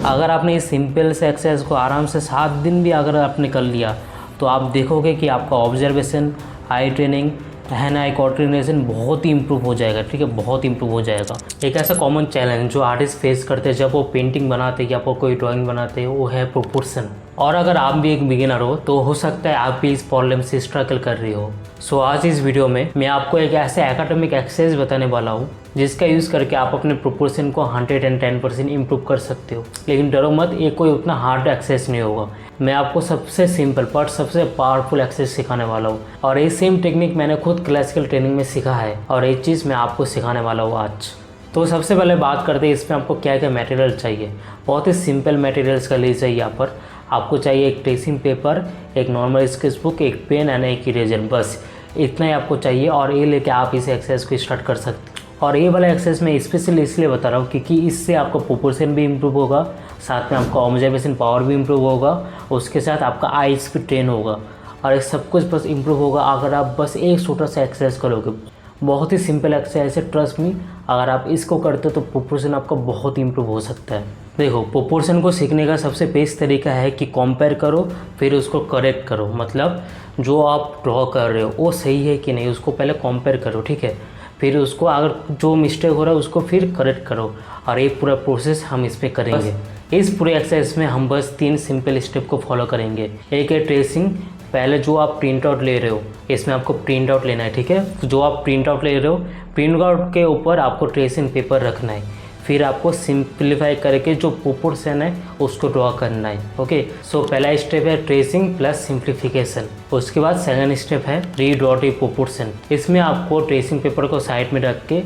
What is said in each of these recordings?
अगर आपने इस सिंपल से एक्सरसाइज को आराम से 7 दिन भी अगर आपने कर लिया तो आप देखोगे कि आपका observation, I training, hand eye coordination बहुत ही इंप्रूव हो जाएगा। ठीक है, बहुत इंप्रूव हो जाएगा। एक ऐसा कॉमन चैलेंज जो आर्टिस्ट फेस करते हैं जब वो पेंटिंग बनाते हैं या फिर कोई ड्राइंग बनाते हैं, वो है प्रोपोर्शन। और अगर आप भी एक बिगिनर हो तो हो सकता है आप भी इस प्रॉब्लम से स्ट्रगल कर रही हो। सो आज इस वीडियो में मैं आपको एक ऐसे एकेडमिक एक्सरसाइज बताने वाला हूँ जिसका यूज़ करके आप अपने प्रोपोर्शन को 110% इम्प्रूव कर सकते हो। लेकिन डरो मत, ये कोई उतना हार्ड एक्सरसाइज नहीं होगा। मैं आपको सबसे सिंपल पर सबसे पावरफुल एक्सरसाइज सिखाने वाला हूँ और ये सेम टेक्निक मैंने खुद क्लासिकल ट्रेनिंग में सीखा है और ये चीज़ मैं आपको सिखाने वाला हूँ आज। तो सबसे पहले बात करते हैं इसमें आपको क्या क्या मटेरियल चाहिए। बहुत ही सिंपल मटेरियल्स का लीजिए। यहाँ पर आपको चाहिए एक ट्रेसिंग पेपर, एक नॉर्मल स्केच बुक, एक पेन एंड एक इरेजर, बस इतना ही आपको चाहिए। और ये लेके आप इस एक्सरसाइज को स्टार्ट कर सकते हो। और ये वाला एक्सरसाइज मैं स्पेशली इसलिए बता रहा हूँ क्योंकि इससे आपका प्रोपोर्शन भी इम्प्रूव होगा, साथ में आपका ऑब्जर्वेशन पावर भी इम्प्रूव होगा, उसके साथ आपका आईज भी ट्रेन होगा और ये सब कुछ बस इम्प्रूव होगा अगर आप बस एक छोटा सा एक्सरसाइज करोगे। बहुत ही सिंपल एक्सरसाइज है, ट्रस्ट मी। अगर आप इसको करते हो तो प्रोपोर्शन आपका बहुत इम्प्रूव हो सकता है। देखो, प्रोपोर्शन को सीखने का सबसे बेस्ट तरीका है कि कंपेयर करो फिर उसको करेक्ट करो। मतलब जो आप ड्रॉ कर रहे हो वो सही है कि नहीं उसको पहले कंपेयर करो, ठीक है। फिर उसको अगर जो मिस्टेक हो रहा है उसको फिर करेक्ट करो और ये पूरा प्रोसेस हम इस पर करेंगे। इस पूरे एक्सरसाइज में हम बस 3 सिंपल स्टेप को फॉलो करेंगे। एक है ट्रेसिंग। पहले जो आप प्रिंट आउट ले रहे हो इसमें आपको प्रिंट आउट लेना है, ठीक है। जो आप प्रिंट आउट ले रहे हो, प्रिंट आउट के ऊपर आपको ट्रेसिंग पेपर रखना है। फिर आपको सिंप्लीफाई करके जो प्रोपोर्शन है उसको ड्रॉ करना है। ओके, सो पहला स्टेप है ट्रेसिंग प्लस सिंप्लीफिकेशन। उसके बाद सेकंड स्टेप है रीड्रॉ द प्रोपोर्शन। इसमें आपको ट्रेसिंग पेपर को साइड में रख के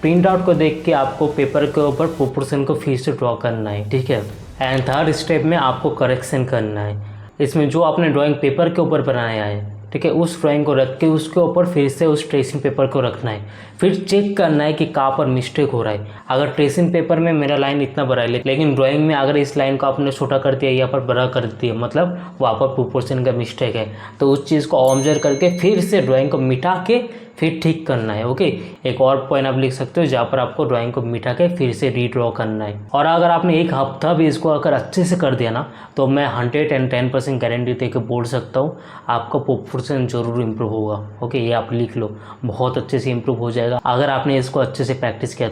प्रिंट आउट को देख के आपको पेपर के ऊपर प्रोपोर्शन को फिर से ड्रॉ करना है, ठीक है। एंड थर्ड स्टेप में आपको करेक्शन करना है। इसमें जो आपने ड्राइंग पेपर के ऊपर बनाया है, ठीक है, उस ड्राइंग को रख के उसके ऊपर फिर से उस ट्रेसिंग पेपर को रखना है। फिर चेक करना है कि कहाँ पर मिस्टेक हो रहा है। अगर ट्रेसिंग पेपर में मेरा लाइन इतना बड़ा है लेकिन ड्राइंग में अगर इस लाइन को आपने छोटा कर दिया या पर बड़ा कर दिया, मतलब वहाँ पर प्रोपोर्शन का मिस्टेक है, तो उस चीज़ को ऑब्जर्व करके फिर से ड्राइंग को मिटा के फिर ठीक करना है। ओके, एक और पॉइंट आप लिख सकते हो जहाँ पर आपको ड्राइंग को मिटा के फिर से रीड्रॉ करना है। और अगर आपने एक हफ्ता भी इसको अगर अच्छे से कर दिया ना तो मैं 110% गारंटी दे के बोल सकता हूँ आपका प्रोपोर्शन जरूर इम्प्रूव होगा। ओके, ये आप लिख लो, बहुत अच्छे से इम्प्रूव हो जाएगा अगर आपने इसको अच्छे से प्रैक्टिस किया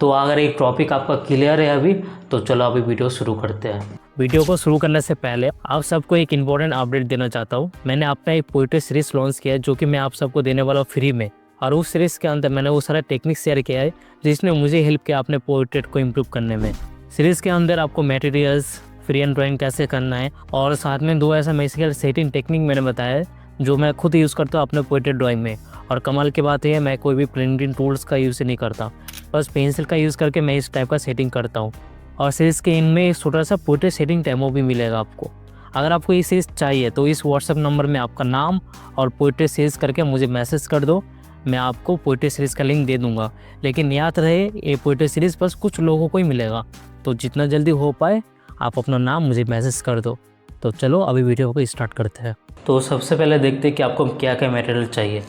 तो अगर एक टॉपिक आपका क्लियर है अभी तो चलो अभी वीडियो शुरू करते हैं। वीडियो को शुरू करने से पहले आप सबको एक इम्पोर्टेंट अपडेट देना चाहता हूँ। मैंने अपना एक पोएट्री सीरीज लॉन्च किया है जो कि मैं आप सबको देने वाला हूँ फ्री में। और उस सीरीज के अंदर मैंने वो सारा टेक्निक शेयर किया है जिसने मुझे हेल्प किया अपने पोएट्री को इम्प्रूव करने में। सीरीज के अंदर आपको मटेरियल्स, फ्री हैंड ड्राइंग कैसे करना है और साथ में 2 ऐसा मैजिकल सेटिंग टेक्निक मैंने बताया है जो मैं खुद यूज़ करता हूँ अपने पोएट्री ड्राइंग में। और कमाल की बात है मैं कोई भी प्रिंटिंग टूल्स का यूज़ नहीं करता, बस पेंसिल का यूज़ करके मैं इस टाइप का सेटिंग करता हूँ। और सीरीज़ के इनमें एक छोटा सा पोएट्री सेटिंग डेमो भी मिलेगा आपको। अगर आपको ये सीरीज़ चाहिए तो इस व्हाट्सएप नंबर में आपका नाम और पोएट्री सीरीज़ करके मुझे मैसेज कर दो, मैं आपको पोएट्री सीरीज़ का लिंक दे दूंगा। लेकिन याद रहे ये पोएट्री सीरीज़ बस कुछ लोगों को ही मिलेगा, तो जितना जल्दी हो पाए आप अपना नाम मुझे मैसेज कर दो। तो चलो अभी वीडियो को स्टार्ट करते हैं। तो सबसे पहले देखते हैं कि आपको क्या क्या मटेरियल चाहिए।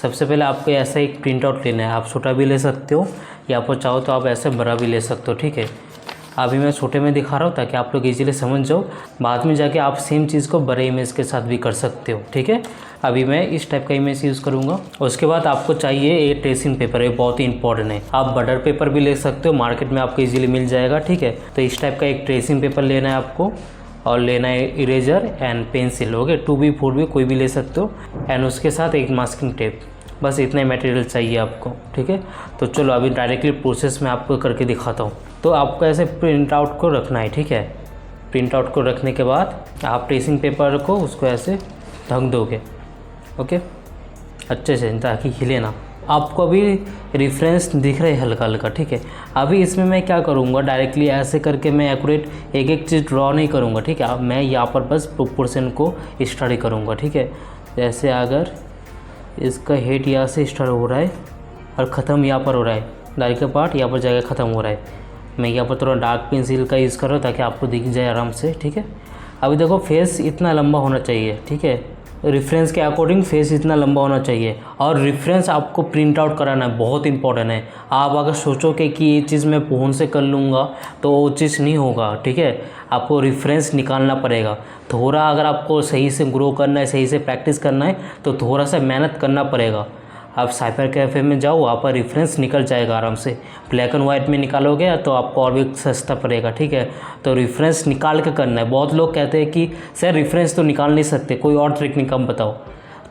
सबसे पहले आपको ऐसा एक प्रिंट आउट लेना है। आप छोटा भी ले सकते हो या फिर चाहो तो आप ऐसे बड़ा भी ले सकते हो, ठीक है। अभी मैं छोटे में दिखा रहा हूँ ताकि आप लोग इजीली समझ जाओ, बाद में जाके आप सेम चीज़ को बड़े इमेज के साथ भी कर सकते हो, ठीक है। अभी मैं इस टाइप का इमेज यूज़ करूँगा। उसके बाद आपको चाहिए ये ट्रेसिंग पेपर, ये बहुत ही इंपॉर्टेंट है। आप बटर पेपर भी ले सकते हो, मार्केट में आपको इजीली मिल जाएगा, ठीक है। तो इस टाइप का एक ट्रेसिंग पेपर लेना है आपको और लेना है eraser and pencil. Okay, 2B 4B कोई भी ले सकते हो एंड उसके साथ एक मास्किंग टेप। बस इतना ही मटेरियल चाहिए आपको, ठीक है। तो चलो अभी डायरेक्टली प्रोसेस में आपको करके दिखाता हूँ। तो आपको ऐसे प्रिंट आउट को रखना है, ठीक है। प्रिंट आउट को रखने के बाद आप ट्रेसिंग पेपर को उसको ऐसे ढक दोगे, ओके, अच्छे से, ताकि हिले ना। आपको अभी रेफरेंस दिख रहा है हल्का हल्का, ठीक है। अभी इसमें मैं क्या करूँगा, डायरेक्टली ऐसे करके मैं एक्यूरेट एक एक चीज़ ड्रॉ नहीं करूँगा, ठीक है। मैं यहाँ पर बस प्रोपोर्शन को स्टडी करूँगा, ठीक है। जैसे अगर इसका हेड यहाँ से स्टार्ट हो रहा है और ख़त्म यहाँ पर हो रहा है, दाढ़ी का पार्ट यहाँ पर जाकर ख़त्म हो रहा है, मैं यहाँ पर थोड़ा डार्क पेंसिल का यूज़ कर रहा हूँ ताकि आपको दिख जाए आराम से, ठीक है। अभी देखो फेस इतना लंबा होना चाहिए, ठीक है। रेफरेंस के अकॉर्डिंग फेस इतना लंबा होना चाहिए। और रेफरेंस आपको प्रिंट आउट कराना है, बहुत इंपॉर्टेंट है। आप अगर सोचोगे कि ये चीज़ मैं फ़ोन से कर लूँगा तो वो चीज़ नहीं होगा, ठीक है। आपको रेफरेंस निकालना पड़ेगा। थोड़ा अगर आपको सही से ग्रो करना है, सही से प्रैक्टिस करना है तो थोड़ा सा मेहनत करना पड़ेगा। आप साइबर कैफ़े में जाओ, वहाँ पर रेफरेंस निकल जाएगा आराम से। ब्लैक एंड वाइट में निकालोगे तो आपको और भी सस्ता पड़ेगा, ठीक है। तो रेफरेंस निकाल के करना है। बहुत लोग कहते हैं कि सर रेफरेंस तो निकाल नहीं सकते, कोई और टेक्निक हम बताओ।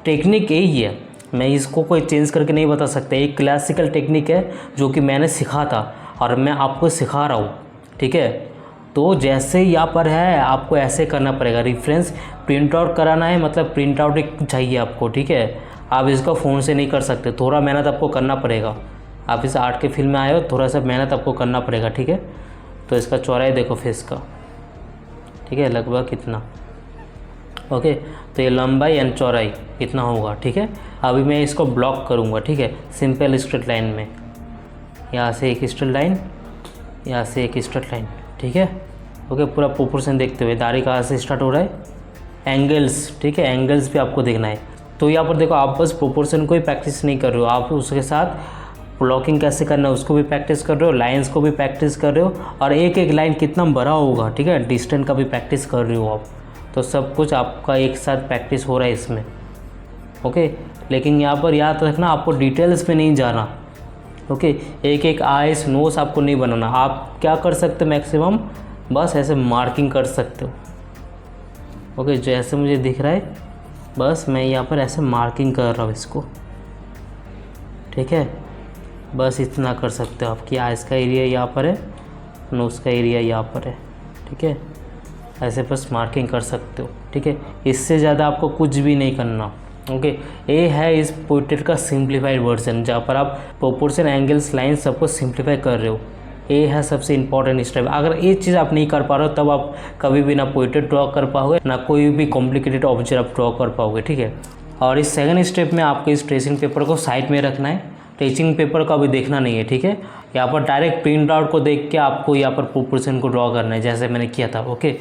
टेक्निक यही है, मैं इसको कोई चेंज करके नहीं बता सकता। एक क्लासिकल टेक्निक है जो कि मैंने सीखा था और मैं आपको सिखा रहा हूँ, ठीक है। तो जैसे यहाँ पर है आपको ऐसे करना पड़ेगा। रेफरेंस प्रिंट आउट कराना है, मतलब प्रिंट आउट एक चाहिए आपको, ठीक है। आप इसको फ़ोन से नहीं कर सकते, थोड़ा मेहनत आपको करना पड़ेगा। आप इस आर्ट के फील्ड में आए हो, थोड़ा सा मेहनत आपको करना पड़ेगा, ठीक है। तो इसका चौड़ाई देखो फेस का, ठीक है, लगभग कितना, ओके। तो ये लंबाई एंड चौड़ाई इतना होगा, ठीक है। अभी मैं इसको ब्लॉक करूँगा, ठीक है, सिंपल स्ट्रेट लाइन में। यहाँ से एक स्ट्रेट लाइन, यहाँ से एक स्ट्रेट लाइन, ठीक है, ओके। पूरा प्रोपोर्शन देखते हुए दाढ़ी कहाँ से स्टार्ट हो रहा है, एंगल्स, ठीक है, एंगल्स भी आपको देखना है। तो यहाँ पर देखो आप बस प्रोपोर्शन को ही प्रैक्टिस नहीं कर रहे हो, आप उसके साथ ब्लॉकिंग कैसे करना है उसको भी प्रैक्टिस कर रहे हो, लाइंस को भी प्रैक्टिस कर रहे हो, और एक एक लाइन कितना बड़ा होगा, ठीक है, डिस्टेंस का भी प्रैक्टिस कर रहे हो आप। तो सब कुछ आपका एक साथ प्रैक्टिस हो रहा है इसमें, ओके। लेकिन यहाँ पर याद रखना आपको डिटेल्स में नहीं जाना, ओके। एक एक आइस नोज आपको नहीं बनाना। आप क्या कर सकते हो मैक्सिमम, बस ऐसे मार्किंग कर सकते हो, ओके। जैसे मुझे दिख रहा है बस मैं यहाँ पर ऐसे मार्किंग कर रहा हूँ इसको, ठीक है। बस इतना कर सकते हो आप कि आइस का एरिया यहाँ पर है, नोज़ का एरिया यहाँ पर है, ठीक है। ऐसे बस मार्किंग कर सकते हो, ठीक है। इससे ज़्यादा आपको कुछ भी नहीं करना, ओके। ये है इस पोर्ट्रेट का सिंप्लीफाइड वर्जन, जहाँ पर आप प्रोपोर्शन, एंगल्स, लाइन सबको सिंप्लीफाई कर रहे हो। ये है सबसे इम्पॉर्टेंट स्टेप। अगर ये चीज़ आप नहीं कर पा रहे हो तब आप कभी भी ना पोर्ट्रेट ड्रॉ कर पाओगे, ना कोई भी कॉम्प्लिकेटेड ऑब्जेक्ट आप ड्रॉ कर पाओगे, ठीक है। और इस सेकंड स्टेप में आपको इस ट्रेसिंग पेपर को साइड में रखना है, ट्रेसिंग पेपर को अभी देखना नहीं है, ठीक है। यहाँ पर डायरेक्ट प्रिंट आउट को देख के आपको यहाँ पर प्रोपोर्शन को ड्रॉ करना है, जैसे मैंने किया था, ओके।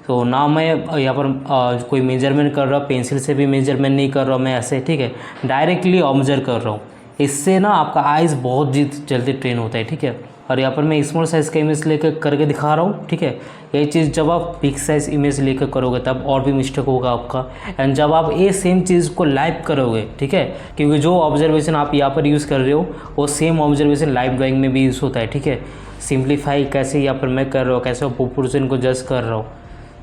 तो ना मैं यहाँ पर कोई मेजरमेंट कर रहा हूँ, पेंसिल से भी मेजरमेंट नहीं कर रहा हूँ मैं ऐसे, ठीक है, डायरेक्टली ऑब्जर्व कर रहा हूँ। इससे ना आपका आइज़ बहुत जल्दी ट्रेन होता है, ठीक है। और यहाँ पर मैं स्मॉल साइज़ का इमेज लेकर करके दिखा रहा हूँ, ठीक है। ये चीज़ जब आप बिग साइज़ इमेज लेकर करोगे तब और भी मिस्टेक होगा आपका। एंड जब आप ये सेम चीज़ को लाइव करोगे, ठीक है, क्योंकि जो ऑब्जर्वेशन आप यहाँ पर यूज़ कर रहे हो वो सेम ऑब्जर्वेशन लाइव ड्राइंग में भी यूज़ होता है, ठीक है। सिंप्लीफाई कैसे यहाँ पर मैं कर रहा हूँ, कैसे प्रोपोर्शन को जज कर रहा हूँ,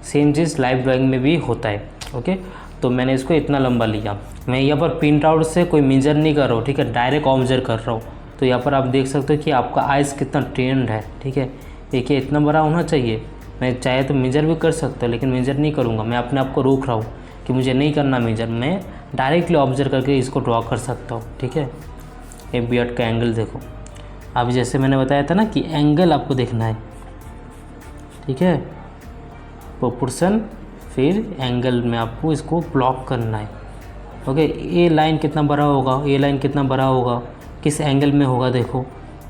सेम चीज़ लाइव ड्राइंग में भी होता है, ओके। तो मैंने इसको इतना लंबा लिया। मैं यहाँ पर प्रिंट आउट से कोई मेजर नहीं कर रहा हूँ, ठीक है, डायरेक्ट ऑब्जर्व कर रहा हूँ। तो यहाँ पर आप देख सकते हो कि आपका आइज़ कितना ट्रेंड है, ठीक है। देखिए इतना बड़ा होना चाहिए। मैं चाहे तो मेजर भी कर सकता हूँ, लेकिन मेजर नहीं करूँगा। मैं अपने आप को रोक रहा हूँ कि मुझे नहीं करना मेजर, मैं डायरेक्टली ऑब्जर्व करके इसको ड्रॉ कर सकता हूँ, ठीक है। ये बियर्ड का एंगल देखो, अभी जैसे मैंने बताया था ना कि एंगल आपको देखना है, ठीक है, प्रोपोर्शन फिर एंगल में आपको इसको ब्लॉक करना है, ओके। ये लाइन कितना बड़ा होगा, ये लाइन कितना बड़ा होगा, किस एंगल में होगा, देखो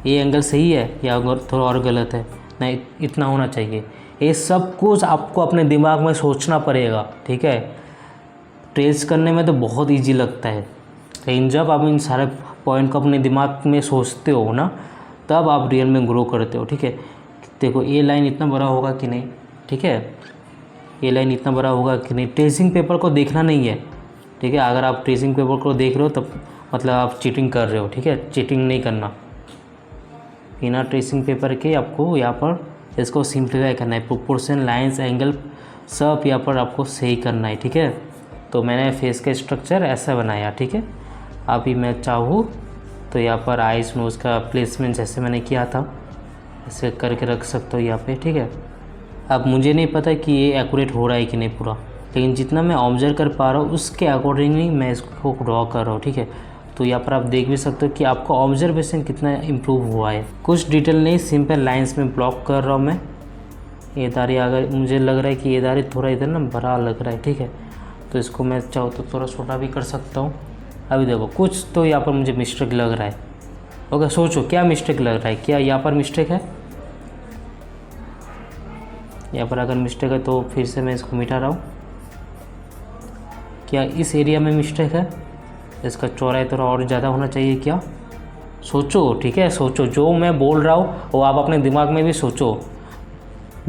ये एंगल सही है या थोड़ा और गलत है, नहीं इतना होना चाहिए। ये सब कुछ आपको अपने दिमाग में सोचना पड़ेगा, ठीक है। ट्रेस करने में तो बहुत इजी लगता है, लेकिन जब आप इन सारे पॉइंट को अपने दिमाग में सोचते हो ना, तब आप रियल में ग्रो करते हो, ठीक है। देखो ये लाइन इतना बड़ा होगा कि नहीं, ठीक है, ये लाइन इतना बड़ा होगा कि नहीं। ट्रेसिंग पेपर को देखना नहीं है, ठीक है। अगर आप ट्रेसिंग पेपर को देख रहे हो तब मतलब आप चीटिंग कर रहे हो, ठीक है। चीटिंग नहीं करना, बिना ट्रेसिंग पेपर के आपको यहाँ पर इसको सिंप्लीफाई करना है। प्रोपोर्शन, लाइंस, एंगल सब यहाँ पर आपको सही करना है, ठीक है। तो मैंने फेस का स्ट्रक्चर ऐसा बनाया, ठीक है। अभी मैं चाहूँ तो यहाँ पर आइस नोज़ का प्लेसमेंट जैसे मैंने किया था ऐसे करके रख सकता हूँ यहाँ पे, ठीक है। अब मुझे नहीं पता कि ये एक्यूरेट हो रहा है कि नहीं पूरा, लेकिन जितना मैं ऑब्जर्व कर पा रहा हूँ उसके अकॉर्डिंगली मैं इसको ड्रॉ कर रहा हूँ, ठीक है। तो यहाँ पर आप देख भी सकते हो कि आपका ऑब्जर्वेशन कितना इम्प्रूव हुआ है। कुछ डिटेल नहीं, सिंपल लाइंस में ब्लॉक कर रहा हूँ मैं। ये दाढ़ी अगर मुझे लग रहा है कि ये दाढ़ी थोड़ा इधर ना बड़ा लग रहा है, ठीक है, तो इसको मैं चाहूँ तो थोड़ा छोटा भी कर सकता हूँ। अभी देखो कुछ तो यहाँ पर मुझे मिस्टेक लग रहा है, ओके। सोचो क्या मिस्टेक लग रहा है, क्या यहाँ पर मिस्टेक है, यहाँ पर अगर मिस्टेक है तो फिर से मैं इसको मिटा रहा हूँ। क्या इस एरिया में मिस्टेक है? इसका चौड़ाई थोड़ा और ज़्यादा होना चाहिए क्या? सोचो, ठीक है, सोचो, जो मैं बोल रहा हूँ वो आप अपने दिमाग में भी सोचो।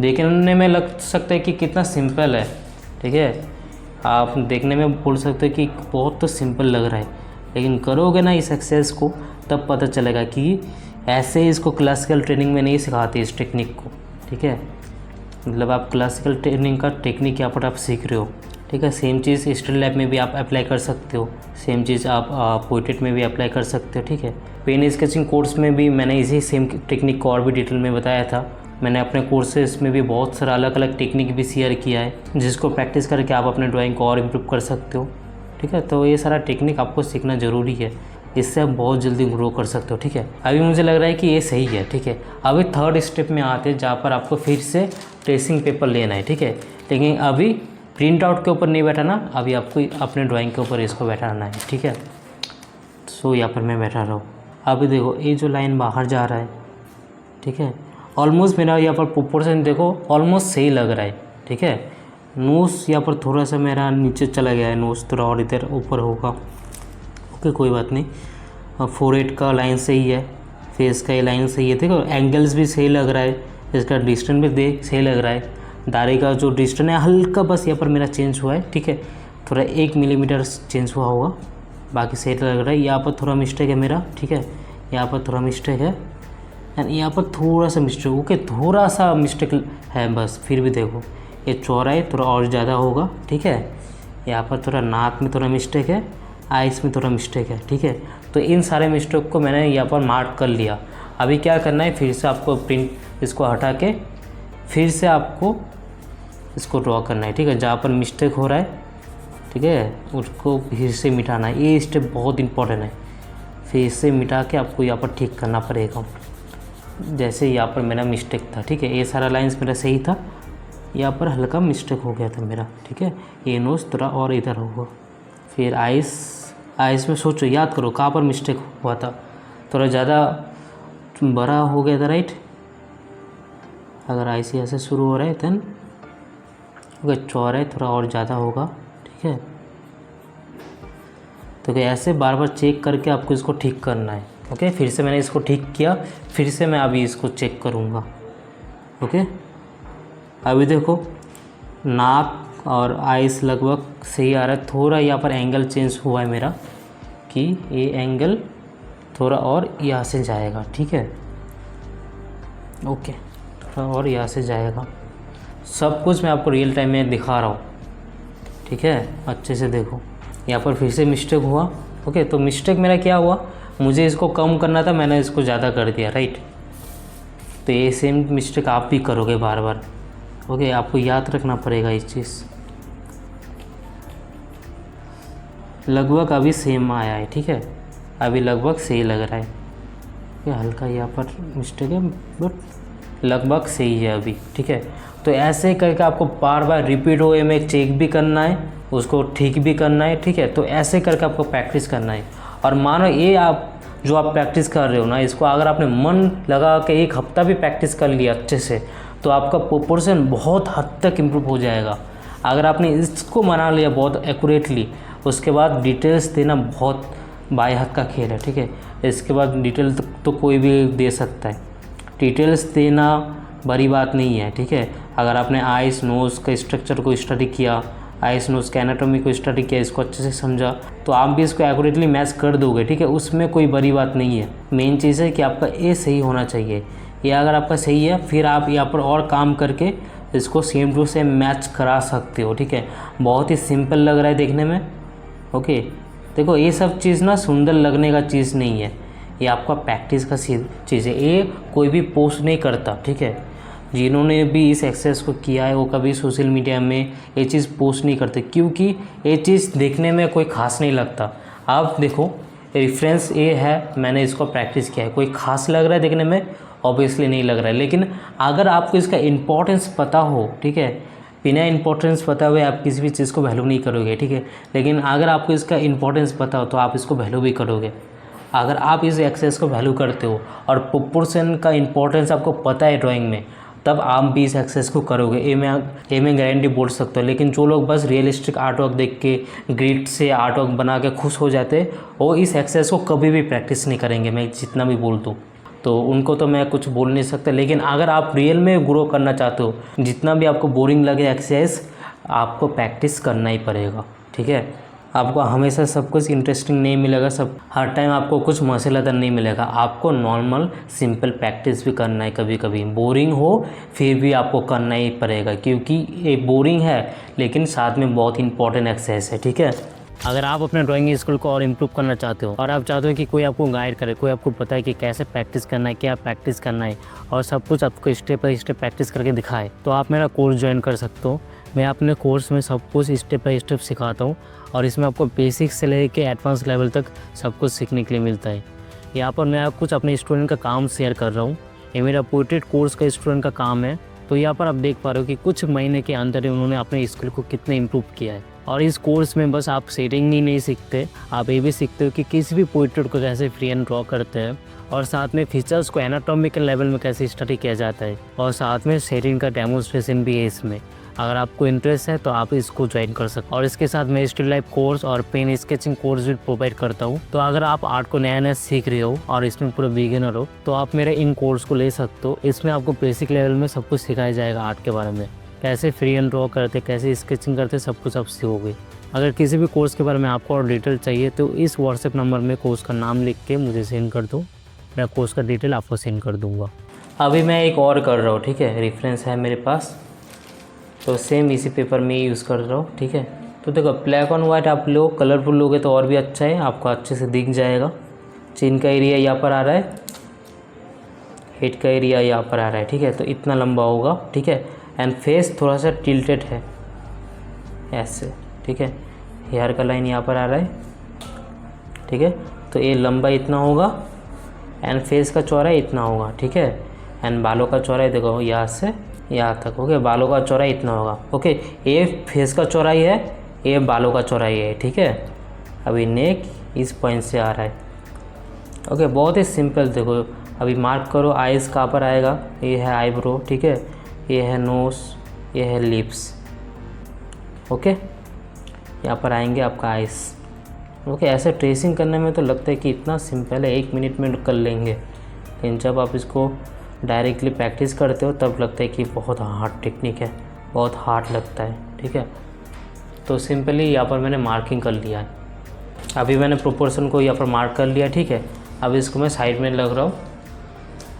देखने में लग सकता है कि कितना सिंपल है, ठीक है, आप देखने में बोल सकते हो कि बहुत तो सिंपल लग रहा है, लेकिन करोगे ना इस एक्सरसाइज को तब पता चलेगा कि ऐसे इसको क्लासिकल ट्रेनिंग में नहीं सिखाते इस टेक्निक को, ठीक है। मतलब आप क्लासिकल ट्रेनिंग का टेक्निक यहाँ पर आप सीख रहे हो, ठीक है। सेम चीज़ स्टिल लैब में भी आप अप्लाई कर सकते हो, सेम चीज़ आप पोर्ट्रेट में भी अप्लाई कर सकते हो, ठीक है। पेन स्केचिंग कोर्स में भी मैंने इसी सेम टेक्निक को और भी डिटेल में बताया था। मैंने अपने कोर्सेज में भी बहुत सारा अलग अलग टेक्निक भी शेयर किया है, जिसको प्रैक्टिस करके आप अपने ड्राइंग को और इम्प्रूव कर सकते हो, ठीक है। तो ये सारा टेक्निक आपको सीखना ज़रूरी है, इससे आप बहुत जल्दी ग्रो कर सकते हो, ठीक है। अभी मुझे लग रहा है कि ये सही है, ठीक है। अभी थर्ड स्टेप में आते हैं जहाँ पर आपको फिर से ट्रेसिंग पेपर लेना है, ठीक है। लेकिन अभी प्रिंट आउट के ऊपर नहीं बैठाना, अभी आपको अपने ड्राइंग के ऊपर इसको बैठाना है, ठीक है। सो यहाँ पर मैं बैठा रहा हूँ। अभी देखो ये जो लाइन बाहर जा रहा है, ठीक है, ऑलमोस्ट मेरा यहाँ पर प्रोपोर्शन देखो ऑलमोस्ट सही लग रहा है, ठीक है। नोस यहाँ पर थोड़ा सा मेरा नीचे चला गया है, नोस थोड़ा और इधर ऊपर होगा, ओके, कोई बात नहीं। फोरहेड का लाइन सही है, फेस का ये लाइन सही है, देखो एंगल्स भी सही लग रहा है, इसका डिस्टेंस भी देख सही लग रहा है। दाढ़ी का जो डिस्टेंस है हल्का बस यहाँ पर मेरा चेंज हुआ है, ठीक है, थोड़ा 1 मिलीमीटर चेंज हुआ होगा, बाकी सही लग रहा है। यहाँ पर थोड़ा मिस्टेक है मेरा, ठीक है, यहाँ पर थोड़ा मिस्टेक है एंड यहाँ पर थोड़ा सा मिस्टेक, ओके, थोड़ा सा मिस्टेक है बस। फिर भी देखो ये चौड़ाई थोड़ा और ज़्यादा होगा, ठीक है। यहाँ पर थोड़ा नाक में थोड़ा मिस्टेक है, आइस में थोड़ा मिस्टेक है, ठीक है। तो इन सारे मिस्टेक को मैंने यहाँ पर मार्क कर लिया। अभी क्या करना है, फिर से आपको प्रिंट इसको हटा के फिर से आपको इसको ड्रॉ करना है, ठीक है। जहाँ पर मिस्टेक हो रहा है, ठीक है, उसको फिर से मिटाना है। ये स्टेप बहुत इंपॉर्टेंट है, फिर से मिटा के आपको यहाँ पर ठीक करना पड़ेगा। जैसे यहाँ पर मेरा मिस्टेक था, ठीक है, ये सारा लाइंस मेरा सही था, यहाँ पर हल्का मिस्टेक हो गया था मेरा, ठीक है। ये नोज थोड़ा और इधर होगा। फिर आइस में सोचो, याद करो कहाँ पर मिस्टेक हुआ था, थोड़ा ज़्यादा बड़ा हो गया था, राइट। अगर आइस ऐसे शुरू हो रहा है देन अगर चौड़ाई थोड़ा और ज़्यादा होगा, ठीक है। तो ऐसे बार बार चेक करके आपको इसको ठीक करना है, ओके। फिर से मैंने इसको ठीक किया, फिर से मैं अभी इसको चेक करूँगा, ओके। अभी देखो नाक और आइस लगभग सही आ रहा है, थोड़ा यहाँ पर एंगल चेंज हुआ है मेरा कि ये एंगल थोड़ा और यहाँ से जाएगा, ठीक है, ओके, थोड़ा और यहाँ से जाएगा। सब कुछ मैं आपको रियल टाइम में दिखा रहा हूँ, ठीक है, अच्छे से देखो। यहाँ पर फिर से मिस्टेक हुआ, ओके। तो मिस्टेक मेरा क्या हुआ, मुझे इसको कम करना था, मैंने इसको ज़्यादा कर दिया, राइट। तो ये सेम मिस्टेक आप भी करोगे बार बार, ओके। आपको याद रखना पड़ेगा इस चीज़। लगभग अभी सेम आया है, ठीक है, अभी लगभग सही लग रहा है। ये हल्का यहाँ पर मिस्टेक है बट लगभग सही है अभी, ठीक है। तो ऐसे करके आपको बार बार रिपीट वे में चेक भी करना है, उसको ठीक भी करना है, ठीक है। तो ऐसे करके आपको प्रैक्टिस करना है। और मानो ये आप जो आप प्रैक्टिस कर रहे हो ना, इसको अगर आपने मन लगा के 1 हफ्ता भी प्रैक्टिस कर लिया अच्छे से, तो आपका प्रोपोर्शन बहुत हद तक इम्प्रूव हो जाएगा। अगर आपने इसको बना लिया बहुत एक्यूरेटली, उसके बाद डिटेल्स देना बहुत बाएं हाथ का खेल है, ठीक है। इसके बाद डिटेल तो कोई भी दे सकता है, डिटेल्स देना बड़ी बात नहीं है, ठीक है। अगर आपने आइस नोज़ का स्ट्रक्चर को स्टडी किया, आइस नोज़ के एनाटॉमी को स्टडी किया, इसको अच्छे से समझा, तो आप भी इसको एक्यूरेटली मैच कर दोगे, ठीक है। उसमें कोई बड़ी बात नहीं है। मेन चीज़ है कि आपका ए सही होना चाहिए। ये अगर आपका सही है, फिर आप यहाँ पर और काम करके इसको सेम टू सेम मैच करा सकते हो, ठीक है। बहुत ही सिंपल लग रहा है देखने में, ओके। देखो ये सब चीज़ ना सुंदर लगने का चीज़ नहीं है, ये आपका प्रैक्टिस का चीज़ है। ये कोई भी पोस्ट नहीं करता, ठीक है। जिन्होंने भी इस एक्सरसाइज को किया है वो कभी सोशल मीडिया में ये चीज़ पोस्ट नहीं करते, क्योंकि ये चीज़ देखने में कोई ख़ास नहीं लगता। आप देखो रेफरेंस ये है, मैंने इसको प्रैक्टिस किया है, कोई ख़ास लग रहा है देखने में? ऑब्वियसली नहीं लग रहा है। लेकिन अगर आपको इसका इम्पोर्टेंस पता हो, ठीक है, बिना इम्पोर्टेंस पता हुए आप किसी भी चीज़ को वैल्यू नहीं करोगे, ठीक है। लेकिन अगर आपको इसका इम्पोर्टेंस पता हो तो आप इसको वैल्यू भी करोगे। अगर आप इस एक्सरसाइज को वैल्यू करते हो और प्रोपोर्शन का इम्पोर्टेंस आपको पता है ड्राइंग में, तब आप भी इस एक्सरसाइज को करोगे, ये मैं गारंटी बोल सकता हूँ। लेकिन जो लोग बस रियलिस्टिक आर्ट वर्क देख के ग्रिड से आर्ट वर्क बना के खुश हो जाते वो इस एक्सरसाइज को कभी भी प्रैक्टिस नहीं करेंगे, मैं जितना भी बोल दूँ तो उनको तो मैं कुछ बोल नहीं सकता। लेकिन अगर आप रियल में ग्रो करना चाहते हो, जितना भी आपको बोरिंग लगे एक्सरसाइज आपको प्रैक्टिस करना ही पड़ेगा, ठीक है। आपको हमेशा सब कुछ इंटरेस्टिंग नहीं मिलेगा, सब हर टाइम आपको कुछ मसालेदार नहीं मिलेगा। आपको नॉर्मल सिंपल प्रैक्टिस भी करना है, कभी कभी बोरिंग हो फिर भी आपको करना ही पड़ेगा, क्योंकि ये बोरिंग है लेकिन साथ में बहुत इंपॉर्टेंट एक्सरसाइज है, ठीक है। अगर आप अपने ड्राइंग स्किल को और इम्प्रूव करना चाहते हो और आप चाहते हो कि कोई आपको गाइड करे, कोई आपको बताए कि कैसे प्रैक्टिस करना है, क्या प्रैक्टिस करना है और सब कुछ आपको स्टेप बाय स्टेप प्रैक्टिस करके दिखाए, तो आप मेरा कोर्स ज्वाइन कर सकते हो। मैं अपने कोर्स में सब कुछ स्टेप बाय स्टेप सिखाता हूँ और इसमें आपको बेसिक से लेकर एडवांस लेवल तक सब कुछ सीखने के लिए मिलता है। यहाँ पर मैं कुछ अपने स्टूडेंट का काम शेयर कर रहा हूँ। ये मेरा पोर्ट्रेट कोर्स का स्टूडेंट का काम है। तो यहाँ पर आप देख पा रहे हो कि कुछ महीने के अंदर ही उन्होंने अपने स्किल को कितने इम्प्रूव किया है। और इस कोर्स में बस आप शेडिंग ही नहीं सीखते, आप ये भी सीखते हो कि किसी भी पोर्ट्रेट को कैसे फ्री एंड ड्रॉ करते हैं और साथ में फीचर्स को एनाटॉमिकल लेवल में कैसे स्टडी किया जाता है और साथ में शेडिंग का डेमोन्स्ट्रेशन भी है इसमें। अगर आपको इंटरेस्ट है तो आप इसको ज्वाइन कर सकते हो। और इसके साथ मैं स्टिल लाइफ कोर्स और पेन स्केचिंग कोर्स भी प्रोवाइड करता हूँ। तो अगर आप आर्ट को नया नया सीख रहे हो और इसमें पूरा बिगिनर हो तो आप मेरे इन कोर्स को ले सकते हो। इसमें आपको बेसिक लेवल में सब कुछ सिखाया जाएगा, आर्ट के बारे में कैसे फ्री एंड ड्रॉ करते, कैसे स्केचिंग करते, सब कुछ आप सीखोगे। अगर किसी भी कोर्स के बारे में आपको और डिटेल चाहिए तो इस व्हाट्सएप नंबर में कोर्स का नाम लिख के मुझे सेंड कर दो, मैं कोर्स का डिटेल आपको सेंड कर दूँगा। अभी मैं एक और कर रहा हूँ, ठीक है, रेफरेंस है मेरे पास, तो सेम इसी पेपर में यूज़ कर रहा हूँ, ठीक है। तो देखो ब्लैक ऑन वाइट आप लोग कलरफुल लोगे तो और भी अच्छा है, आपको अच्छे से दिख जाएगा। चिन का एरिया यहाँ पर आ रहा है, हेड का एरिया यहाँ पर आ रहा है, ठीक है। तो इतना लंबा होगा, ठीक है। एंड फेस थोड़ा सा टिल्टेड है ऐसे, ठीक है। हेयर का लाइन यहाँ पर आ रहा है, ठीक है। तो ये लंबा इतना होगा एंड फेस का चौड़ाई इतना होगा, ठीक है। एंड बालों का चौड़ाई देखो यहाँ से यहाँ तक, ओके। बालों का चौड़ाई इतना होगा, ओके। ये फेस का चौड़ाई है, ये बालों का चौड़ाई है, ठीक है। अभी नेक इस पॉइंट से आ रहा है, ओके। बहुत ही सिंपल, देखो अभी मार्क करो। आइज़ कहाँ पर आएगा, ये है आईब्रो, ठीक है। ये है नोज़, ये है लिप्स, ओके। यहाँ पर आएंगे आपका आइस, ओके। ऐसे ट्रेसिंग करने में तो लगता है कि इतना सिंपल है, 1 मिनट में कर लेंगे, लेकिन जब आप इसको डायरेक्टली प्रैक्टिस करते हो तब लगता है कि बहुत हार्ड टेक्निक है, बहुत हार्ड लगता है, ठीक है। तो सिंपली यहाँ पर मैंने मार्किंग कर लिया है। अभी मैंने प्रोपोर्शन को यहाँ पर मार्क कर लिया, ठीक है। अब इसको मैं साइड में लग रहा हूँ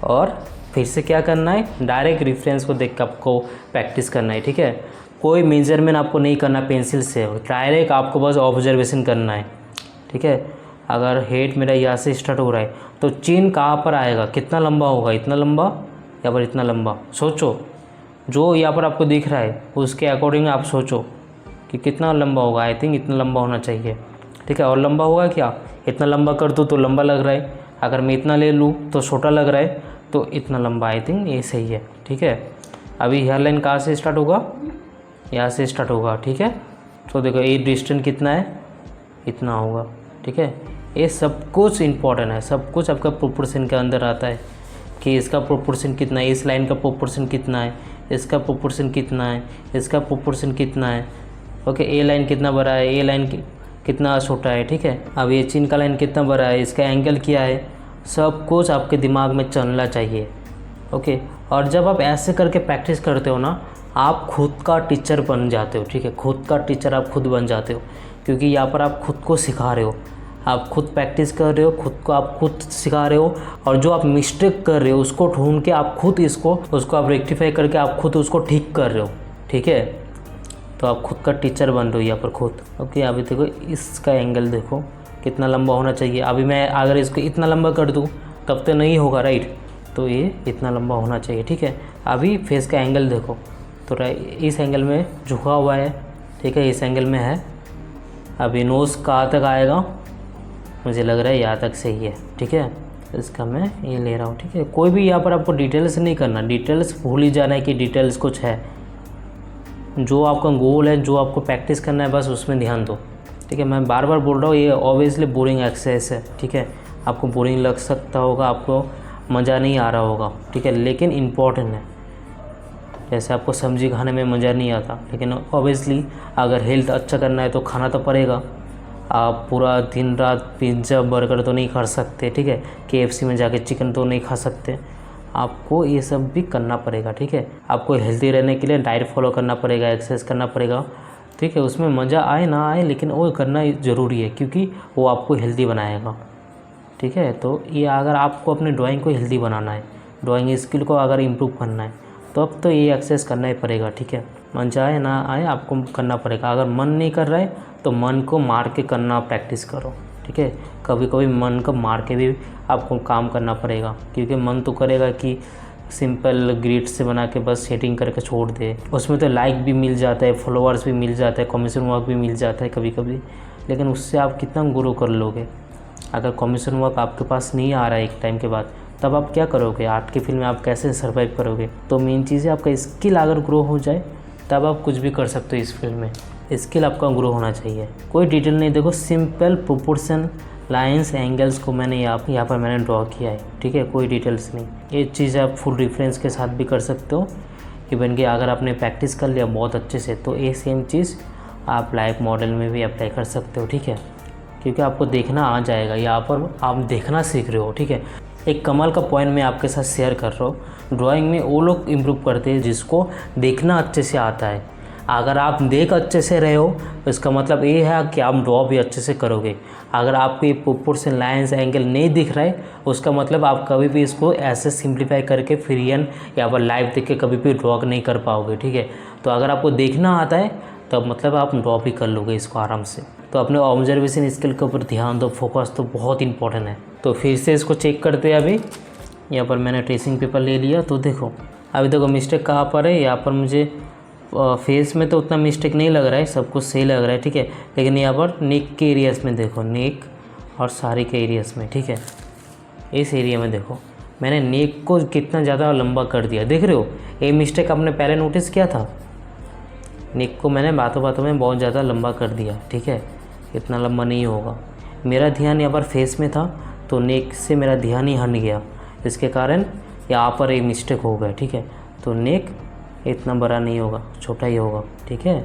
और फिर से क्या करना है, डायरेक्ट रेफरेंस को देख के आपको प्रैक्टिस करना है, ठीक है। कोई मेजरमेंट आपको नहीं करना पेंसिल से, डायरेक्ट आपको बस ऑब्जर्वेशन करना है, ठीक है। अगर हेड मेरा यहाँ से स्टार्ट हो रहा है तो चिन कहाँ पर आएगा, कितना लंबा होगा, इतना लंबा या पर इतना लंबा, सोचो। जो यहाँ पर आपको दिख रहा है उसके अकॉर्डिंग आप सोचो कि कितना लंबा होगा। आई थिंक इतना लंबा होना चाहिए, ठीक है। और लंबा होगा क्या, इतना लंबा कर दूँ तो लंबा लग रहा है, अगर मैं इतना ले लूँ तो छोटा लग रहा है, तो इतना लंबा आई थिंक ये सही है, ठीक है। अभी हेयर लाइन कहाँ से स्टार्ट होगा, यहाँ से स्टार्ट होगा, ठीक है। तो देखो ये डिस्टेंस कितना है, इतना होगा, ठीक है। ये सब कुछ इम्पॉर्टेंट है, सब कुछ आपका प्रोपोर्शन के अंदर आता है कि इसका प्रोपोर्शन कितना है, इस लाइन का प्रोपोर्शन कितना है, इसका प्रोपोर्शन कितना है, इसका प्रोपोर्शन कितना है, ओके। ए लाइन कितना बड़ा है, ए लाइन कितना छोटा है, ठीक है। अब ये चिन का लाइन कितना बड़ा है, इसका एंगल क्या है, सब कुछ आपके दिमाग में चलना चाहिए, ओके। और जब आप ऐसे करके प्रैक्टिस करते हो ना, आप खुद का टीचर बन जाते हो, ठीक है। खुद का टीचर आप खुद बन जाते हो, क्योंकि यहाँ पर आप खुद को सिखा रहे हो, आप खुद प्रैक्टिस कर रहे हो, खुद को आप खुद सिखा रहे हो। और जो आप मिस्टेक कर रहे हो उसको ढूंढ के आप खुद उसको आप रेक्टिफाई करके आप खुद उसको ठीक कर रहे हो, ठीक है। तो आप खुद का टीचर बन रहे हो यहाँ पर खुद, ओके। अभी देखो इसका एंगल देखो कितना लंबा होना चाहिए। अभी मैं अगर इसको इतना लंबा कर दूँ तब तो नहीं होगा, राइट। तो ये इतना लंबा होना चाहिए, ठीक है। अभी फेस का एंगल देखो, तो इस एंगल में झुका हुआ है, ठीक है, इस एंगल में है। अभी नोज़ कहाँ तक आएगा, मुझे लग रहा है यहाँ तक सही है, ठीक है। इसका मैं ये ले रहा हूँ, ठीक है। कोई भी यहाँ पर आपको डिटेल्स नहीं करना, डिटेल्स भूल ही जाना है कि डिटेल्स कुछ है। जो आपका गोल है, जो आपको प्रैक्टिस करना है, बस उसमें ध्यान दो, ठीक है। मैं बार बार बोल रहा हूँ, ये ऑब्वियसली बोरिंग एक्सरसाइज है, ठीक है। आपको बोरिंग लग सकता होगा, आपको मज़ा नहीं आ रहा होगा, ठीक है, लेकिन इम्पॉर्टेंट है। जैसे आपको सब्जी खाने में मज़ा नहीं आता, लेकिन ऑब्वियसली अगर हेल्थ अच्छा करना है तो खाना तो पड़ेगा। आप पूरा दिन रात पिज़्ज़ा बर्गर तो नहीं खा सकते, ठीक है, KFC में जाके चिकन तो नहीं खा सकते, आपको ये सब भी करना पड़ेगा, ठीक है। आपको हेल्दी रहने के लिए डाइट फॉलो करना पड़ेगा, एक्सरसाइज करना पड़ेगा, ठीक है। उसमें मज़ा आए ना आए, लेकिन वो करना ज़रूरी है, क्योंकि वो आपको हेल्दी बनाएगा, ठीक है। तो ये अगर आपको अपनी ड्राइंग को हेल्दी बनाना है, ड्राइंग स्किल को अगर इम्प्रूव करना है, तो अब तो ये एक्सरसाइज करना ही पड़ेगा, ठीक है। मन चाहे ना आए, आपको करना पड़ेगा। अगर मन नहीं कर रहा है तो मन को मार के करना प्रैक्टिस करो, ठीक है। कभी कभी मन को मार के भी आपको काम करना पड़ेगा, क्योंकि मन तो करेगा कि सिंपल ग्रिड से बना के बस सेटिंग करके छोड़ दे। उसमें तो लाइक भी मिल जाता है, फॉलोअर्स भी मिल जाता है, कमीशन वर्क भी मिल जाता है कभी कभी, लेकिन उससे आप कितना ग्रो कर लोगे। अगर कमीशन वर्क आपके पास नहीं आ रहा है एक टाइम के बाद, तब आप क्या करोगे? आर्ट की फील्ड में आप कैसे सर्वाइव करोगे? तो मेन चीज़ है आपका स्किल अगर ग्रो हो जाए तब आप कुछ भी कर सकते हो इस फील्ड में। स्किल आपका ग्रो होना चाहिए। कोई डिटेल नहीं, देखो सिंपल प्रोपोर्शन, लाइंस, एंगल्स को मैंने यहाँ पर मैंने ड्रॉ किया है, ठीक है, कोई डिटेल्स नहीं। ये चीज़ आप फुल रेफरेंस के साथ भी कर सकते हो। इवन कि अगर आपने प्रैक्टिस कर लिया बहुत अच्छे से, तो ये सेम चीज़ आप लाइव मॉडल में भी अप्लाई कर सकते हो, ठीक है, क्योंकि आपको देखना आ जाएगा। यहाँ पर आप देखना सीख रहे हो, ठीक है। एक कमाल का पॉइंट मैं आपके साथ शेयर कर रहा हूँ। ड्राइंग में वो लोग इम्प्रूव करते हैं जिसको देखना अच्छे से आता है। अगर आप देख अच्छे से रहे हो तो इसका मतलब ये है कि आप ड्रॉ भी अच्छे से करोगे। अगर आपको ये प्रोपोर्शन, लाइन्स, एंगल नहीं दिख रहा है, उसका मतलब आप कभी भी इसको ऐसे सिंप्लीफाई करके फ्रीहैंड या फिर लाइव देख के कभी भी ड्रॉ नहीं कर पाओगे, ठीक है। तो अगर आपको देखना आता है तब मतलब आप ड्रॉ भी कर लोगे इसको आराम से। तो अपने ऑब्जर्वेशन स्किल के ऊपर ध्यान दो, फोकस तो बहुत इंपॉर्टेंट है। तो फिर से इसको चेक करते हैं। अभी यहाँ पर मैंने ट्रेसिंग पेपर ले लिया, तो देखो अभी देखो मिस्टेक कहाँ पर है। यहाँ पर मुझे फेस में तो उतना मिस्टेक नहीं लग रहा है, सब कुछ सही लग रहा है, ठीक है। लेकिन यहाँ पर नेक के एरियाज़ में देखो, नेक और साड़ी के एरियाज़ में, ठीक है, इस एरिया में देखो मैंने नेक को कितना ज़्यादा लंबा कर दिया, देख रहे हो। ये मिस्टेक आपने पहले नोटिस किया था, नेक को मैंने बातों बातों में बहुत ज़्यादा लंबा कर दिया, ठीक है। इतना लंबा नहीं होगा। मेरा ध्यान यहाँ पर फेस में था, तो नेक से मेरा ध्यान ही हट गया, इसके कारण यहाँ पर एक मिस्टेक हो गया, ठीक है। तो नेक इतना बड़ा नहीं होगा, छोटा ही होगा, ठीक है।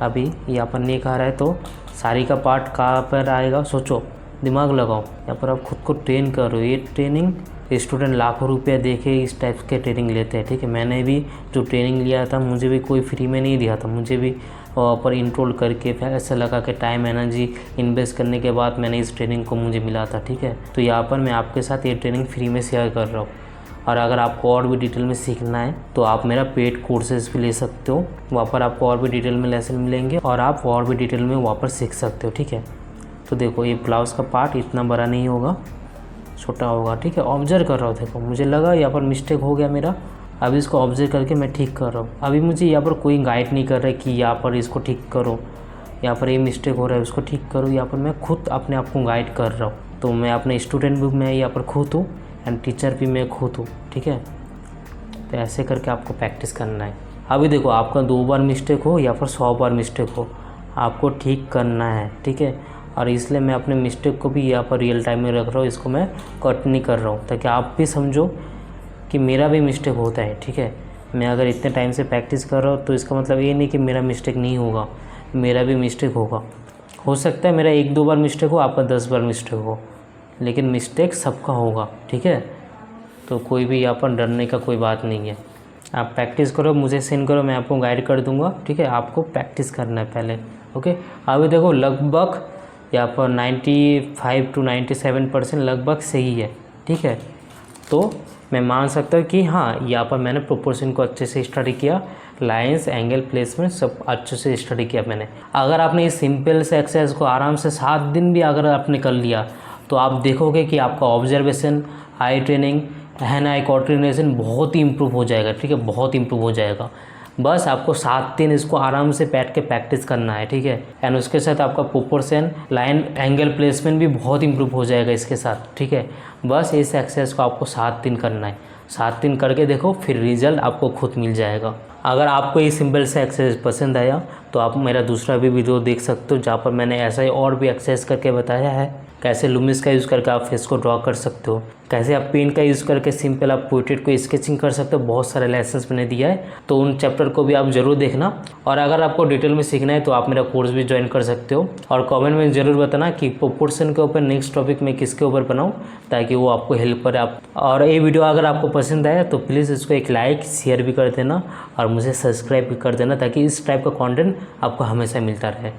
अभी यहाँ पर नेक आ रहा है, तो साड़ी का पार्ट कहाँ पर आएगा, सोचो, दिमाग लगाओ। यहाँ पर आप खुद को ट्रेन करो। ये ट्रेनिंग स्टूडेंट लाखों रुपया दे के इस टाइप के ट्रेनिंग लेते हैं, ठीक है। मैंने भी जो ट्रेनिंग लिया था, मुझे भी कोई फ्री में नहीं दिया था, मुझे भी पर इंट्रोल करके पैसे लगा के टाइम एनर्जी इन्वेस्ट करने के बाद मैंने इस ट्रेनिंग को मुझे मिला था, ठीक है। तो यहाँ पर मैं आपके साथ ये ट्रेनिंग फ्री में शेयर कर रहा हूँ। और अगर आपको और भी डिटेल में सीखना है तो आप मेरा पेड कोर्सेज भी ले सकते हो, वहाँ पर आपको और भी डिटेल में लेसन मिलेंगे और आप और भी डिटेल में वहाँ पर सीख सकते हो, ठीक है। तो देखो ये ब्लाउज़ का पार्ट इतना बड़ा नहीं होगा, छोटा होगा, ठीक है। ऑब्जर्व कर रहा हूँ, देखो मुझे लगा यहाँ पर मिस्टेक हो गया मेरा, अभी इसको ऑब्जर्व करके मैं ठीक कर रहा हूँ। अभी मुझे यहाँ पर कोई गाइड नहीं कर रहा है कि यहाँ पर इसको ठीक करो, यहाँ पर ये मिस्टेक हो रहा है उसको ठीक करो। यहाँ पर मैं खुद अपने आप को गाइड कर रहा हूँ। तो मैं अपने स्टूडेंट भी मैं यहाँ पर खुद हूँ एंड टीचर भी मैं खुद हूँ, ठीक है। तो ऐसे करके आपको प्रैक्टिस करना है। अभी देखो आपका 2 बार मिस्टेक हो या फिर 100 बार मिस्टेक हो, आपको ठीक करना है, ठीक है। और इसलिए मैं अपने मिस्टेक को भी यहाँ पर रियल टाइम में रख रहा हूँ, इसको मैं कट नहीं कर रहा हूँ, ताकि आप भी समझो कि मेरा भी मिस्टेक होता है, ठीक है। मैं अगर इतने टाइम से प्रैक्टिस कर रहा हूँ तो इसका मतलब ये नहीं कि मेरा मिस्टेक नहीं होगा, मेरा भी मिस्टेक होगा। हो सकता है मेरा 1-2 बार मिस्टेक हो, आपका 10 बार मिस्टेक हो, लेकिन मिस्टेक सबका होगा, ठीक है। तो कोई भी यहाँ पर डरने का कोई बात नहीं है। आप प्रैक्टिस करो, मुझे सेंड करो, मैं आपको गाइड कर दूँगा, ठीक है। आपको प्रैक्टिस करना है पहले, ओके। अभी देखो लगभग यहाँ पर 95 to 97% लगभग सही है, ठीक है। तो मैं मान सकता हूँ कि हाँ, यहाँ पर मैंने प्रोपोर्शन को अच्छे से स्टडी किया, लाइंस, एंगल, प्लेसमेंट सब अच्छे से स्टडी किया मैंने। अगर आपने इस सिंपल से एक्सरसाइज को आराम से 7 दिन भी अगर आपने कर लिया, तो आप देखोगे कि आपका observation, I training, hand eye coordination बहुत ही इंप्रूव हो जाएगा, ठीक है, बहुत इंप्रूव हो जाएगा। बस आपको 7 दिन इसको आराम से बैठ के प्रैक्टिस करना है, ठीक है। एंड उसके साथ आपका प्रोपोर्शन, लाइन, एंगल, प्लेसमेंट भी बहुत इंप्रूव हो जाएगा इसके साथ, ठीक है। बस इस एक्सरसाइज को आपको 7 दिन करना है। 7 दिन करके देखो, फिर रिजल्ट आपको खुद मिल जाएगा। अगर आपको ये सिंपल से एक्सरसाइज पसंद आया तो आप मेरा दूसरा भी वीडियो देख सकते हो, जहाँ पर मैंने ऐसा ही और भी एक्सरसाइज करके बताया है। कैसे लुमिस का यूज़ करके आप फेस को ड्रॉ कर सकते हो, कैसे आप पेन का यूज़ करके सिंपल आप पोर्ट्रेट को स्केचिंग कर सकते हो। बहुत सारे लेसन्स मैंने दिया है, तो उन चैप्टर को भी आप ज़रूर देखना। और अगर आपको डिटेल में सीखना है तो आप मेरा कोर्स भी ज्वाइन कर सकते हो। और कमेंट में ज़रूर बताना कि प्रोपोर्शन के ऊपर नेक्स्ट टॉपिक मैं किसके ऊपर बनाऊँ, ताकि वो आपको हेल्प करे। आप और ये वीडियो अगर आपको पसंद आया तो प्लीज़ इसको एक लाइक शेयर भी कर देना और मुझे सब्सक्राइब भी कर देना, ताकि इस टाइप का कंटेंट आपको हमेशा मिलता रहे।